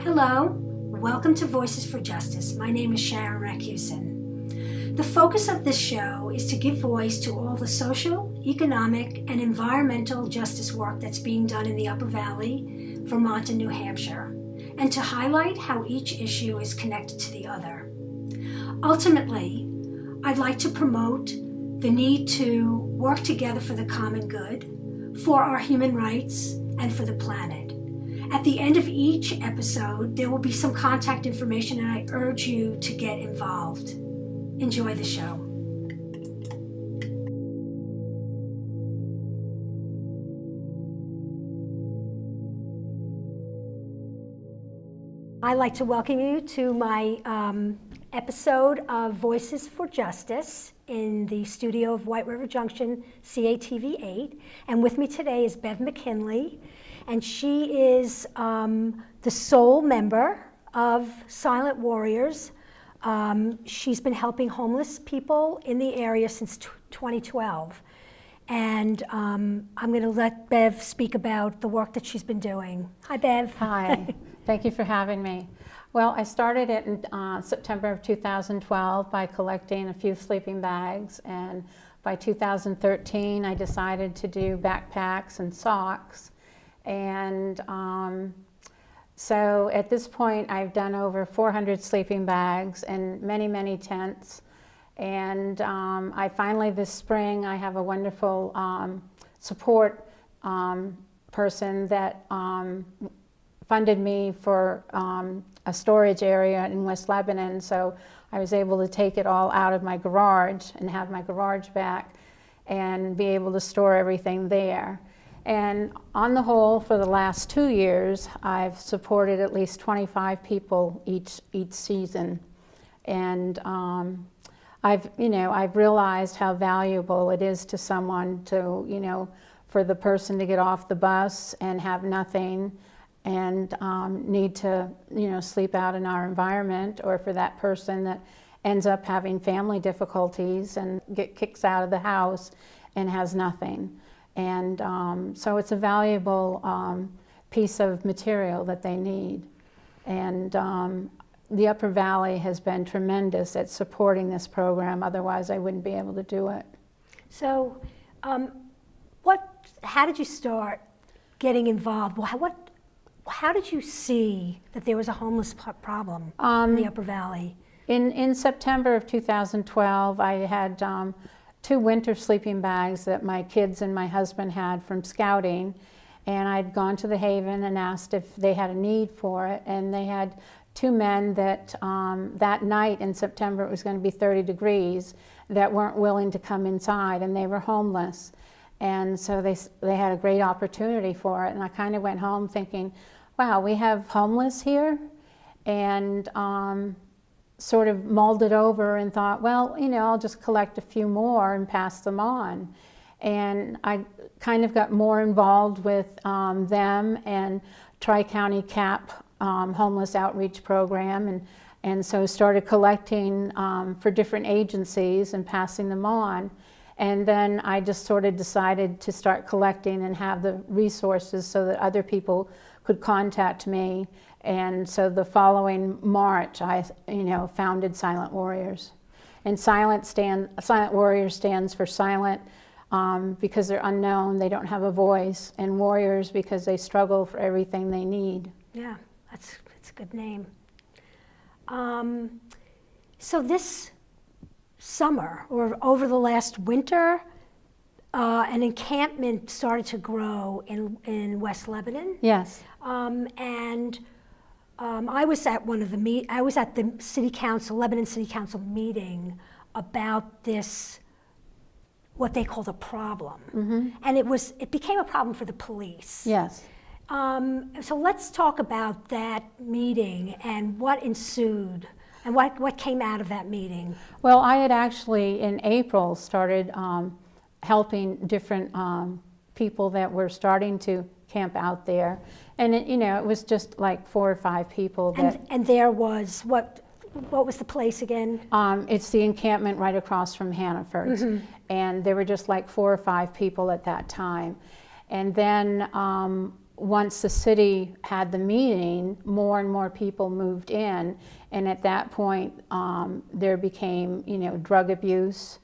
Hello, welcome to Voices for Justice. My name is Sharon Racusin. The focus of this show is to give voice to all the social, economic, and environmental justice work that's being done in the Upper Valley, Vermont, and New Hampshire, and to highlight how each issue is connected to the other. Ultimately, I'd like to promote the need to work together for the common good, for our human rights, and for the planet. At the end of each episode, there will be some contact information, and I urge you to get involved. Enjoy the show. I'd like to welcome you to my episode of Voices for Justice in the studio of White River Junction, CATV 8. And with me today is Bev McKinley, and she is the sole member of Silent Warriors. She's been helping homeless people in the area since 2012. And I'm going to let Bev speak about the work that she's been doing. Hi, Bev. Hi. Thank you for having me. Well, I started it in September of 2012 by collecting a few sleeping bags, and by 2013 I decided to do backpacks and socks. And so at this point I've done over 400 sleeping bags and many, many tents. And I finally this spring I have a wonderful support person that funded me for a storage area in West Lebanon, so I was able to take it all out of my garage and have my garage back and be able to store everything there. And on the whole, for the last 2 years, I've supported at least 25 people each season. And I've realized how valuable it is to someone to, for the person to get off the bus and have nothing and need to, sleep out in our environment, or for that person that ends up having family difficulties and kicks out of the house and has nothing. And so it's a valuable piece of material that they need. And the Upper Valley has been tremendous at supporting this program, otherwise I wouldn't be able to do it. So how did you start getting involved? How did you see that there was a homeless problem in the Upper Valley? In September of 2012, I had 2 winter sleeping bags that my kids and my husband had from scouting, and I'd gone to the Haven and asked if they had a need for it, and they had 2 men that that night in September, it was going to be 30 degrees, that weren't willing to come inside, and they were homeless. And so they had a great opportunity for it, and I kind of went home thinking, wow, we have homeless here? And sort of mulled it over and thought, well, I'll just collect a few more and pass them on. And I kind of got more involved with them and Tri-County CAP homeless outreach program, and so started collecting for different agencies and passing them on. And then I just sort of decided to start collecting and have the resources so that other people could contact me. And so the following March, I founded Silent Warriors. And Silent Warriors stands for silent because they're unknown, they don't have a voice, and warriors because they struggle for everything they need. Yeah, that's a good name. So this summer, or over the last winter, an encampment started to grow in West Lebanon. Yes. I was at the City Council, Lebanon City Council meeting about this, what they called a problem. Mm-hmm. And it became a problem for the police. Yes. So let's talk about that meeting and what ensued and what came out of that meeting. Well, I had actually in April started helping different people that were starting to camp out there, and it was just like 4 or 5 people. And there was what was the place again? It's the encampment right across from Hannaford, mm-hmm. And there were just like 4 or 5 people at that time. And then once the city had the meeting, more and more people moved in, and at that point there became, drug abuse,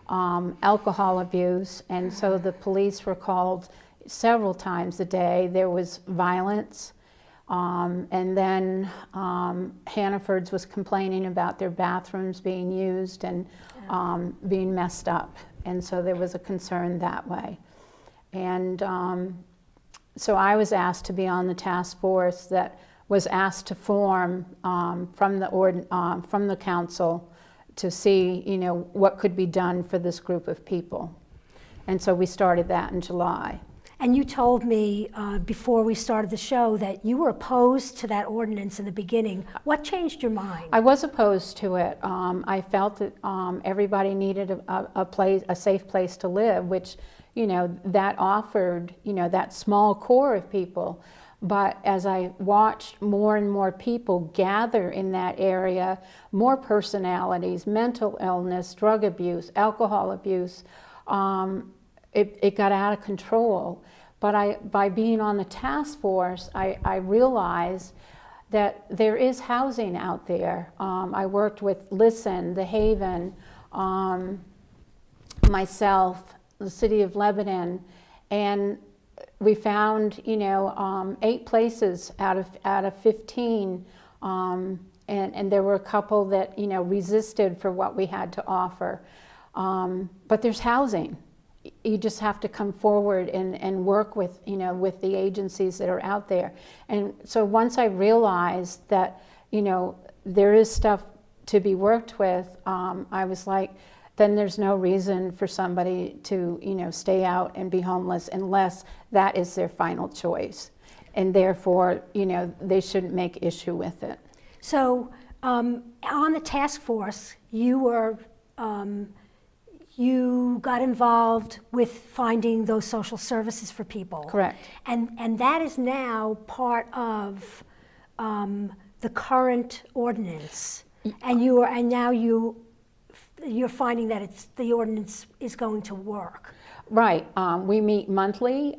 alcohol abuse, and so the police were called several times a day. There was violence, and then Hannaford's was complaining about their bathrooms being used and being messed up, and so there was a concern that way. And so I was asked to be on the task force that was asked to form from the council to see, what could be done for this group of people. And so we started that in July. And you told me before we started the show that you were opposed to that ordinance in the beginning. What changed your mind? I was opposed to it. I felt that everybody needed a safe place to live, which, that offered, that small core of people. But as I watched more and more people gather in that area, more personalities, mental illness, drug abuse, alcohol abuse, it got out of control. But by being on the task force, I realized that there is housing out there. I worked with Listen, The Haven, myself, the City of Lebanon, and we found, 8 places out of 15, and there were a couple that, resisted for what we had to offer. But there's housing. You just have to come forward and work with, with the agencies that are out there. And so once I realized that, there is stuff to be worked with, I was like, then there's no reason for somebody to, stay out and be homeless unless that is their final choice. And therefore, they shouldn't make issue with it. So on the task force, you got involved with finding those social services for people. Correct. And that is now part of the current ordinance. And now you're finding that the ordinance is going to work. Right. We meet monthly.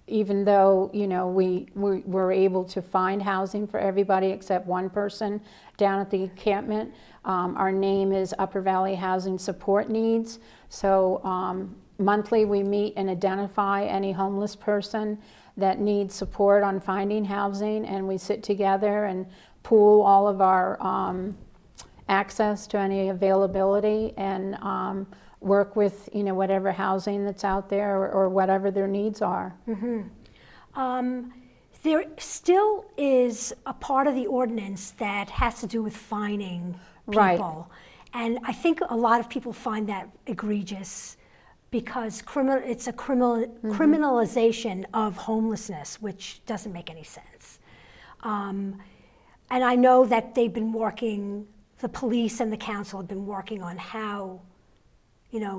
Even though we were able to find housing for everybody except one person down at the encampment. Our name is Upper Valley Housing Support Needs. So monthly we meet and identify any homeless person that needs support on finding housing, and we sit together and pool all of our access to any availability and work with whatever housing that's out there or whatever their needs are. Mm-hmm. There still is a part of the ordinance that has to do with fining people. Right. And I think a lot of people find that egregious because it's a criminalization of homelessness, which doesn't make any sense. And I know that they've been working, the police and the council have been working on how,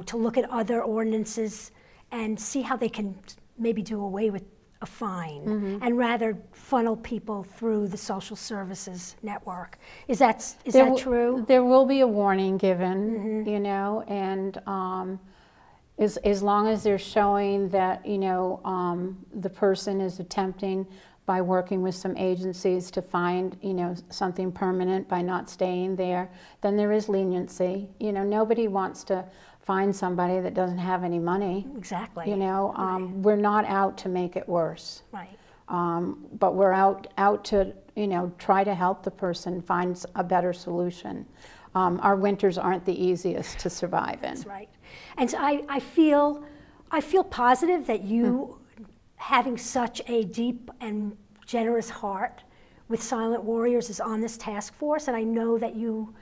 to look at other ordinances and see how they can maybe do away with a fine and rather funnel people through the social services network. Is that true? There will be a warning given, and as long as they're showing that, the person is attempting by working with some agencies to find, something permanent by not staying there, then there is leniency. Nobody wants to find somebody that doesn't have any money. Exactly. Right. We're not out to make it worse. Right. But we're out to, try to help the person find a better solution. Our winters aren't the easiest to survive in. That's right. And so I feel positive that you, having such a deep and generous heart with Silent Warriors, is on this task force, and I know that you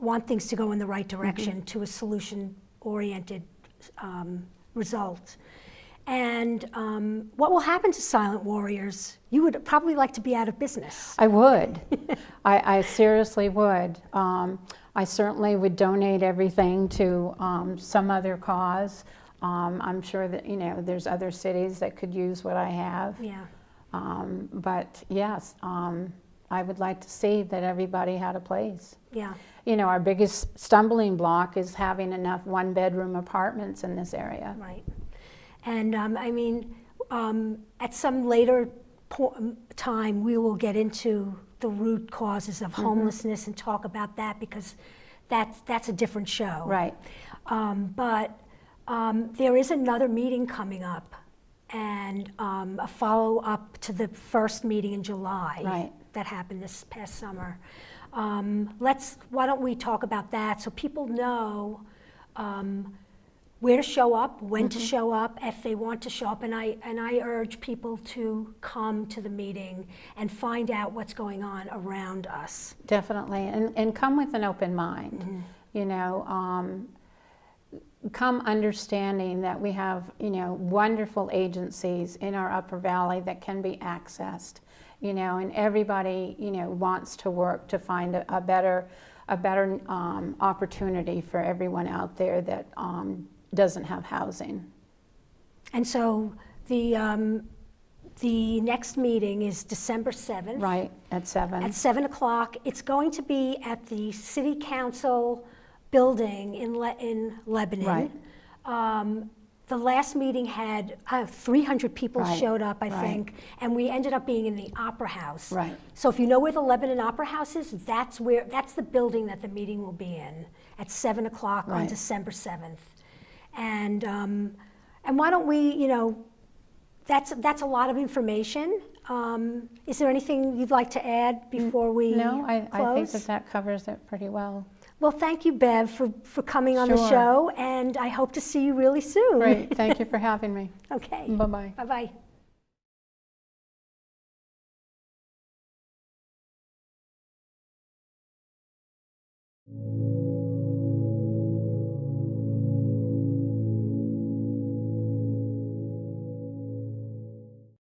want things to go in the right direction to a solution-oriented result. And what will happen to Silent Warriors? You would probably like to be out of business. I would. I seriously would. I certainly would donate everything to some other cause. I'm sure that, there's other cities that could use what I have. Yeah. But yes, I would like to see that everybody had a place. Yeah. Our biggest stumbling block is having enough one-bedroom apartments in this area. Right. And I mean, at some later time, we will get into the root causes of homelessness and talk about that, because that's a different show. Right. But there is another meeting coming up, and a follow-up to the first meeting in July. Right. That happened this past summer. Why don't we talk about that so people know where to show up, when to show up, if they want to show up, and I urge people to come to the meeting and find out what's going on around us. Definitely, and come with an open mind. You know, come understanding that we have, you know, wonderful agencies in our Upper Valley that can be accessed. You know, and everybody, you know, wants to work to find a better opportunity for everyone out there that doesn't have housing. And so the next meeting is December 7th. Right, at 7. At 7 o'clock. It's going to be at the City Council building in Lebanon. Right. The last meeting had 300 people showed up, I think, and we ended up being in the Opera House. Right. So if you know where the Lebanon Opera House is, that's the building that the meeting will be in at 7 o'clock on December 7th. And why don't we, you know, that's a lot of information. Is there anything you'd like to add before we No, I close? think that covers it pretty well. Well, thank you, Bev, for coming on the show, and I hope to see you really soon. Great, thank you for having me. Okay. Bye-bye. Bye-bye.